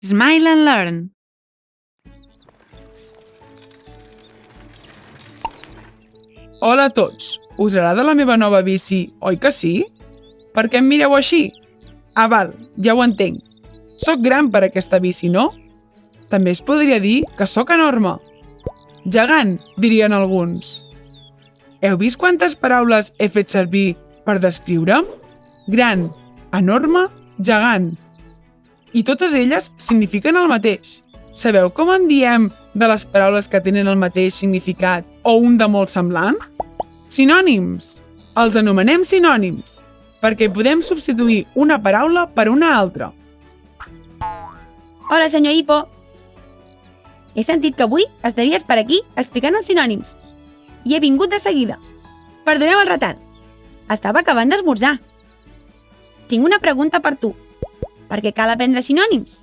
Smile and learn. Hola a tots. Us agrada la meva nova bici, oi que sí? Per què em mireu així? Ah, val, ja ho entenc. Soc gran per aquesta bici, no? També es podria dir que sóc enorme. Gegant, dirien alguns. Heu vist quantes paraules he fet servir per descriure'm? Gran, enorme, gegant. I totes elles signifiquen el mateix. Sabeu com en diem de les paraules que tenen el mateix significat o un de molt semblant? Sinònims. Els anomenem sinònims, perquè podem substituir una paraula per una altra. Hola, senyor Hippo. He sentit que avui estaries per aquí explicant els sinònims. I he vingut de seguida. Perdoneu el retard. Estava acabant d'esmorzar. Tinc una pregunta per tu. Per què cal aprendre sinònims?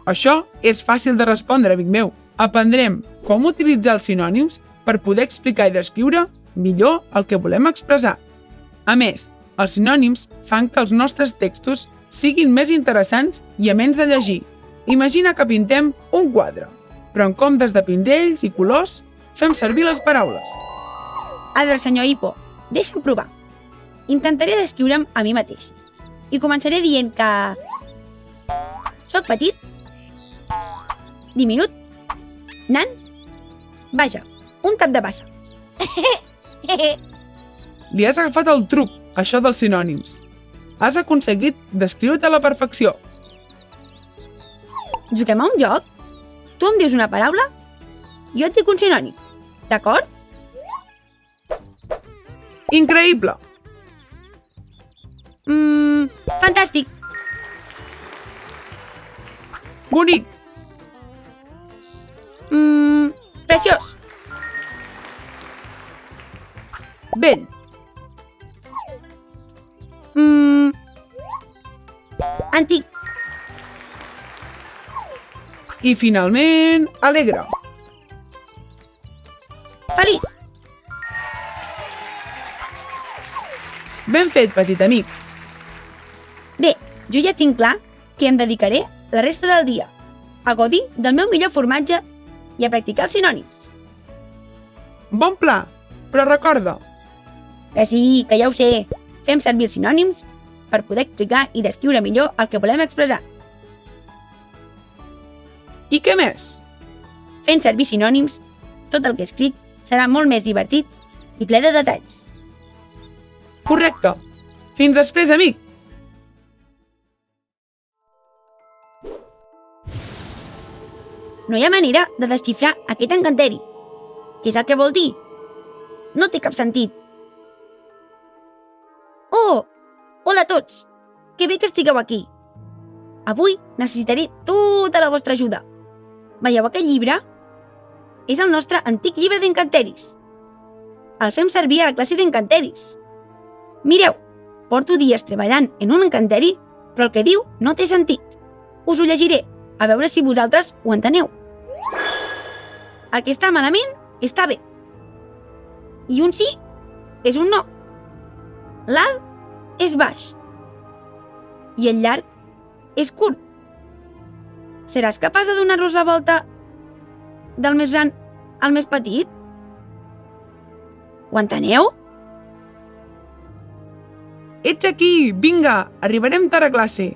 Això és fàcil de respondre, amic meu. Aprendrem com utilitzar els sinònims per poder explicar i descriure millor el que volem expressar. A més, els sinònims fan que els nostres textos siguin més interessants i amens de llegir. Imagina que pintem un quadre, però en comptes de pinzells i colors, fem servir les paraules. A veure, senyor Hippo, deixa'm provar. Intentaré descriure'm a mi mateix. I començaré dient que... Soc petit, diminut, nan, vaja, un cap de bassa. Li has agafat el truc, això dels sinònims. Has aconseguit descriure-te a la perfecció. Juguem a un joc? Tu em dius una paraula, jo et dic un sinònim, d'acord? Increïble! Fantàstic! Bonic! Preciós! Bell! Antic! I finalment, alegre. Feliç! Ben fet, petit amic. Bé, jo ja tinc clar que em dedicaré la resta del dia a gaudir del meu millor formatge i a practicar els sinònims. Bon pla, però recorda, Que sí, que ja ho sé. Fem servir els sinònims per poder explicar i descriure millor el que volem expressar. i què més? Fent servir sinònims, tot el que escric serà molt més divertit i ple de detalls. Correcte. Fins després, amic. No hi ha manera de desxifrar aquest encanteri. Què és el que vol dir? No té cap sentit. Oh! Hola a tots! Que bé que estigueu aquí. Avui necessitaré tota la vostra ajuda. Veieu aquest llibre? És el nostre antic llibre d'encanteris. El fem servir a la classe d'encanteris. Mireu, porto dies treballant en un encanteri, però el que diu no té sentit. Us ho llegiré, a veure si vosaltres ho enteneu. El que està malament està bé. I un sí és un no. L'alt és baix. I el llarg és curt. Seràs capaç de donar-los la volta del més gran al més petit? Ho enteneu? Ets aquí, vinga, arribarem tard a classe.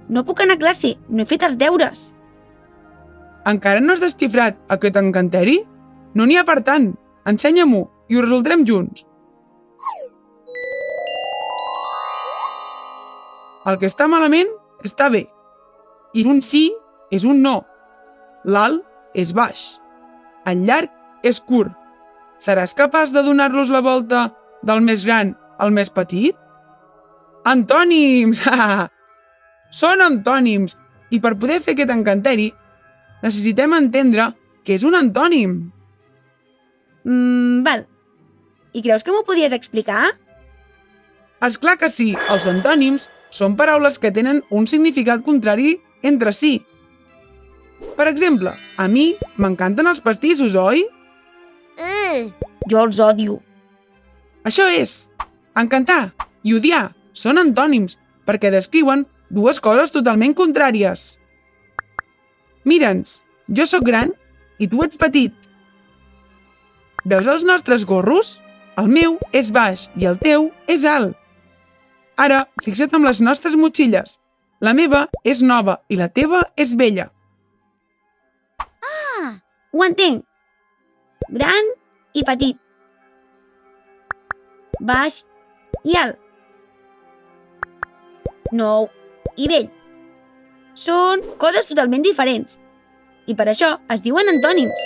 No puc anar a classe, no he fet els deures. Encara no has desxifrat aquest encanteri? No n'hi ha per tant. Ensenya-m'ho i ho resoldrem junts. El que està malament està bé. I un sí és un no. L'alt és baix. El llarg és curt. Seràs capaç de donar-los la volta del més gran al més petit? Antònims! Són antònims! I per poder fer aquest encanteri, necessitem entendre què és un antònim. Val. I creus que m'ho podries explicar? És clar que sí, els antònims són paraules que tenen un significat contrari entre si. Per exemple, a mi m'encanten els pastissos, oi? Jo els odio. Això és. Encantar i odiar són antònims perquè descriuen dues coses totalment contràries. Mira'ns, jo sóc gran i tu ets petit. Veus els nostres gorros? El meu és baix i el teu és alt. Ara, fixa't amb les nostres motxilles. La meva és nova i la teva és vella. Ho entenc. Gran i petit. Baix i alt. Nou i vell. Són coses totalment diferents. I per això es diuen antònims.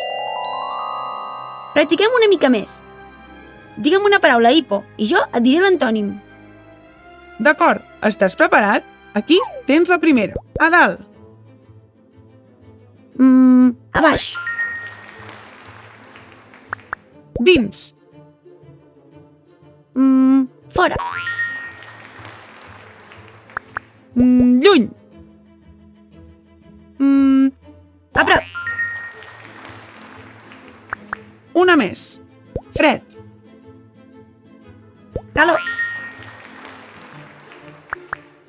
Practiquem una mica més. Digue'm una paraula, Hippo, i jo et diré l'antònim. D'acord, estàs preparat? Aquí tens la primera. A dalt. A baix. Dins. Fora. Lluny. A prop. Una més. Fred. Calor.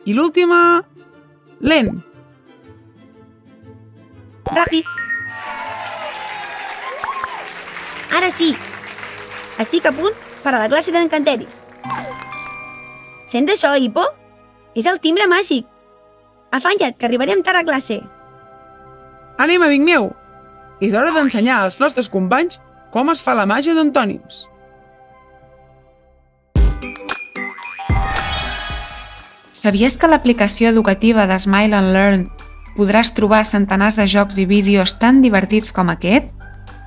I l'última... lent. Ràpid. Ara sí. Estic a punt per a la classe d'encanteris. Sents això, Hippo? És el timbre màgic. Afanya't, que arribarem tard a classe. Anem, amic meu. És hora d'ensenyar als nostres companys com es fa la màgia d'antònims. Sabies que a l'aplicació educativa de Smile and Learn podràs trobar centenars de jocs i vídeos tan divertits com aquest?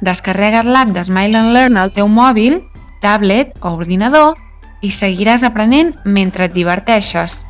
Descarrega't l'app de Smile and Learn al teu mòbil, tablet o ordinador i seguiràs aprenent mentre et diverteixes.